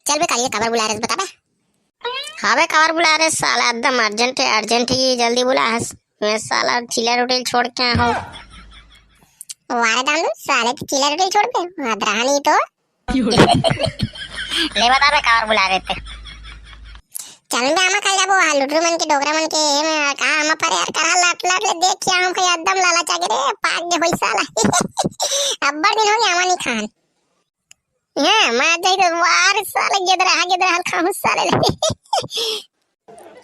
चल बे कालिया कबर बुला रहे बता बे। हाँ बे कबर बुला रहे साला एकदम अर्जेंट है अर्जेंट ही जल्दी बुला हस। मैं साला चिल्ला रोटी छोड़ के आया हूँ। वारे दाम साले तो चिल्ला रोटी छोड़ पे नहीं तो ले बता बे कबर बुला रहे थे। चल बे आमा खाई जाबो लुटरू मन के डोगरा मन के मैं कहा आमा पर यार करा लाट लाट ले देख के हम के एकदम लाला चागे रे पाक दे होई साला अब्बर दिन हो गया आमा नहीं खान हां मैं जाई तो वार साले गेदर हाल खाऊं साले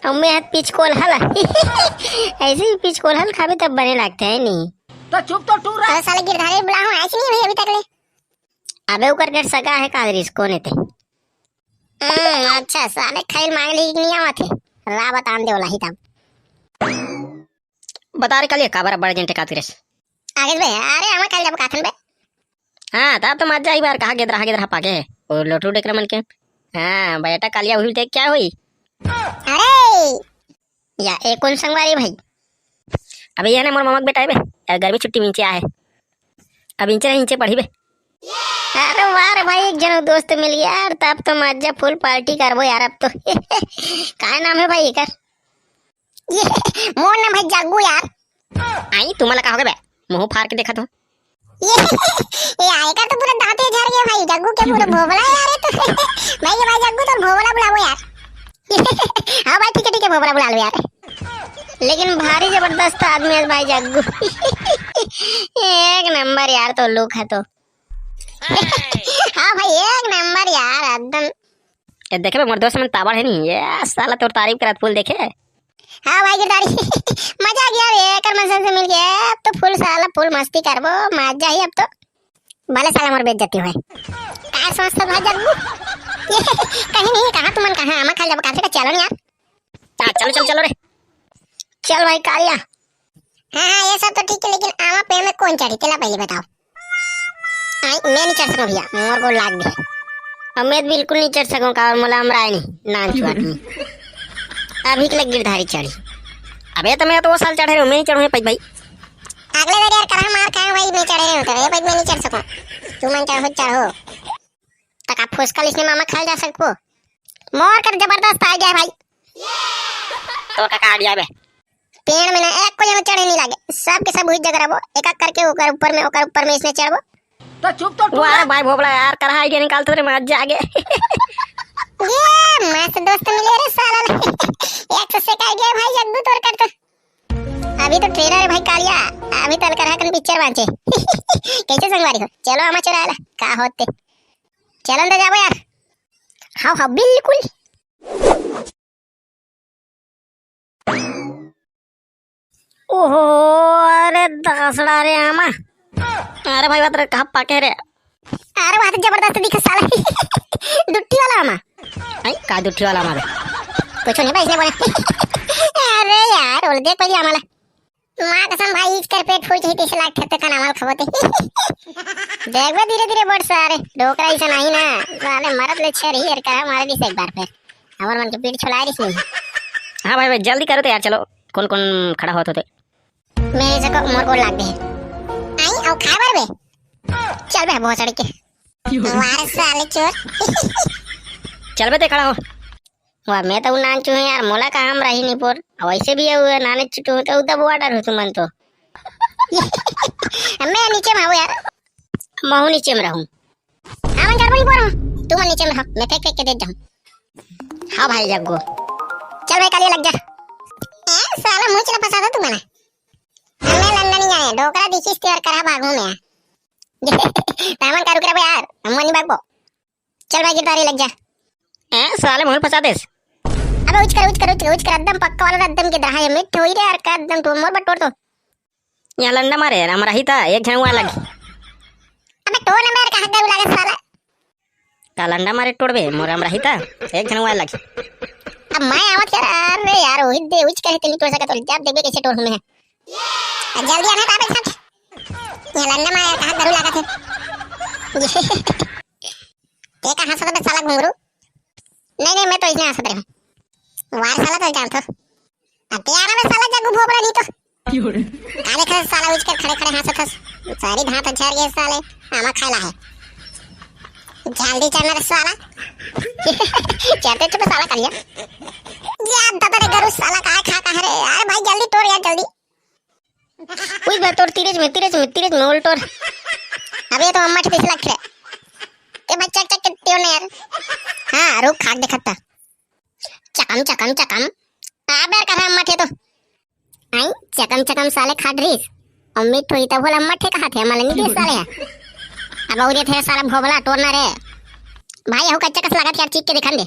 अम्मे हाथ पीछ कोल हला ऐसे ही पीछ कोल हल खाबे तब बने लगते हैं नहीं तो चुप तो टूर रहा साले गिरधारी बुला हूं ऐसे नहीं भाई अभी तक ले। अबे ऊपर गेट सगा है कादरिस कोने थे। अच्छा साले खैर मांग ली नहीं आवा थे रा बता दे वाला ही तब बता रे कल काबर बड़ जंटे कादरिस आगे बे अरे हम कल जब काथन बे हां तब तो मजा आई बार कहा गेदरा पाके और लोटू डेकरा मन के हां बेटा कालिया हुई देख क्या हुई। अरे या एक कौन संगवारी भाई अबे ये ना मोर ममक बेटा है बे गर्मी छुट्टी नीचे आए अब इंचे पढ़ी बे। अरे वाह रे भाई एक जन दोस्त मिल गया यार तब तो मजा फुल पार्टी करबो यार अब तो काय नाम है भाई कर ये मोर नाम है जग्गू यार। आई तुम्हाला का होगे बे मुंह फाड़ के देखा तो ये आएगा तो पूरा दांते झड़ गया भाई जग्गू के पूरा भोबला यार ये तो भाई जग्गू तो भोबला बुलाओ यार हां भाई ठीक है भोबला बुला लो यार लेकिन भारी जबरदस्त आदमी है भाई जग्गू एक नंबर यार तो लुक है तो हाँ भाई एक नंबर यार एकदम ये देखे बे मोर दोस्त मन ताबड़ है नहीं ये साला तोर तारीफ करत फूल देखे। हाँ भाई गिरदारी मजा आ गया रे कर मसन से मिल गया अब तो फुल साला फुल मस्ती करबो मजा ही अब तो भले साला मोर बेइज्जती होए का समझता भाई जग्गू कहीं नहीं कहां तुमन कहां आमा खा जब कासे का चलो यार चलो रे चल भाई कालिया। हाँ ये सब तो ठीक है लेकिन आमा पे में कौन चढ़ी तेला पहले बताओ। मैं नहीं चढ़ सकूं भैया मोर को लाग गया अब मैं बिल्कुल नहीं चढ़ सकूं का मोला हमरा नहीं नान चुआटनी अभी के लग गिरधारी चढ़ी। अबे तो मैं तो वो साल चढ़े मैं नहीं चढ़ूं भाई अगले बार यार करा मार खाए भाई मैं चढ़े होता है भाई मैं नहीं चढ़ सकूं तू मन चढ़ो तक आप फुसकल इसने मामा खा जा सको मोर कर जबरदस्त आ गया भाई तो का आ गया बे पेड़ में ना एक को जन चढ़े नहीं लागे सब के सब हुई जगह रहो एक एक करके ओकर ऊपर में इसने चढ़बो तो चुप तो अरे भाई भोबला यार करा आइडिया निकाल तो रे मजा आ गया ये मस्त दोस्त मिले रे साला एक से का गया भाई जग्गू तोर कर तो अभी तो ट्रेलर है भाई कालिया अभी तल कर कन पिक्चर बांचे कैसे संगवारी हो चलो आमा चढ़ाला का होते चलन दे जाबो यार। हाँ बिल्कुल ओहो अरे दसड़ा रे आमा अरे भाई बात रे कहां पाके रे अरे बात जबरदस्त दिख साला दुट्टी वाला आमा आई का दुट्टी वाला आमा कुछ नहीं भाई इसने बोला अरे यार बोल देख पहले आमाला मां कसम भाई इस कर पेट फूल चाहिए 30 लाख खत्ते का नाम खबते देख बे धीरे बड़ सारे डोकरा ऐसा नहीं ना साले मरद ले छे रही यार का मार दी एक बार फिर हमर मन के पीठ छुला रही नहीं। हां भाई जल्दी करो तो यार चलो कौन खड़ा होत होते मैं ऐसे को मोर को लाग दे आई और खाबर बे चल बे बहुत सड़के वार साले चोर चल बे ते खड़ा हो वाह मैं तो नान चू यार मोला का हम रही नहीं पोर वैसे भी है नाने चुटू तो उदा बॉर्डर हो तुमन तो मैं नीचे में हूं यार मैं नीचे में रहूं हम कर बोली पोर तुम नीचे में हो मैं फेंक के दे दूं। हां भाई जग्गू चल भाई कालिया लग जा ए साला मुंह चला फंसा दो तुम्हारा मैं लंदन नहीं आया डोकरा दिखिस तैयार करा भागू मैं तामन का रुक रे यार हम नहीं भागबो चल भाई गिरधारी लग जा ए साले मुंह फंसा देस अबे उच कर एकदम पक्का वाला एकदम के दहाए मिट होई रे यार का एकदम तो मोर बट तोड़ तो यहाँ लंडा मारे हम रही था एक झन हुआ लगी अबे तोड़ ना मेरे का हद लगा साला का लंडा मारे तोड़बे मोर हम रही था एक झन हुआ लगी अब मैं आवत यार अरे यार ओही दे उच करे तेली तोड़ सका तो जब देखबे कैसे तोड़ में जल्दी आना ताबे साथ ये लंडा मारे का हद लगा थे ये कहां से साला घुंगरू नहीं मैं तो इसने हंस रहा हूं वार साला तो जानतो अब यार मैं साला जग्गू भोबड़ा नहीं तो काले खड़े साला उठ कर खड़े हंसत हंस सारी धात झड़ गए साले आमा खाला है जल्दी चल मेरा साला चलते चुप साला कालिया यार दादा रे गरु साला काय खा रे यार भाई जल्दी तोड़ यार जल्दी उई बे तोड़ तीरज में उल तोड़। अबे तो अम्मा ठेस लग रहा ते बच्चा चक क्यों नहीं यार। हां रुक खाक देखता चकम आबे कर अम्मा ठे तो आई चकम साले खाड रहीस अम्मी ठोई तो बोल अम्मा ठे कहा थे मला नहीं दे साले अब और थे साला भोबला तोड़ना रे भाई हो कच्चा कस लगा यार चीख के दिखा दे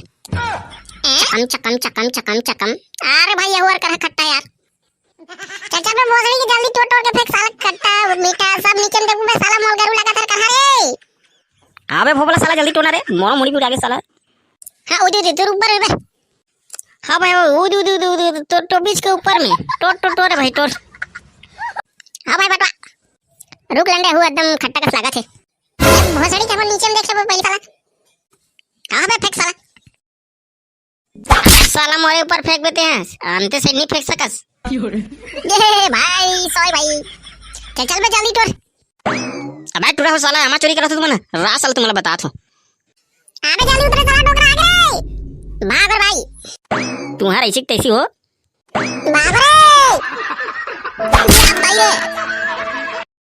चकम अरे भाई ये और कर खट्टा यार चाचा मैं बोल रही कि जल्दी तोड़ के फेंक साला खट्टा मीठा सब नीचे में देखूं मैं साला मोल गरू लगा कर कहां रे। अबे भोबला साला जल्दी तोड़ना रे मोड़ मुड़ी भी आगे साला। हां उदी तू ऊपर रे। हां भाई उदी तो बीच के ऊपर में तोड़ रे भाई तोड़। हां भाई बटवा रुक लंडे हूं एकदम खट्टा कस लगा थे भोसड़ी के अपन नीचे में देख ले पहले साला कहां पे फेंक साला मोरे ऊपर फेंक देते हैं अंते से नहीं फेंक सकस। ये भाई सॉरी भाई चल मैं जल्दी तोड़। अबे टूरा हो साला हमा चोरी करत तू मन रा साला तुम्हाला बता थो। अबे जल्दी उतरे साला डोकरा आगे भाग रे भाई तुम्हारा इसी तैसी हो भाग रे भाई रे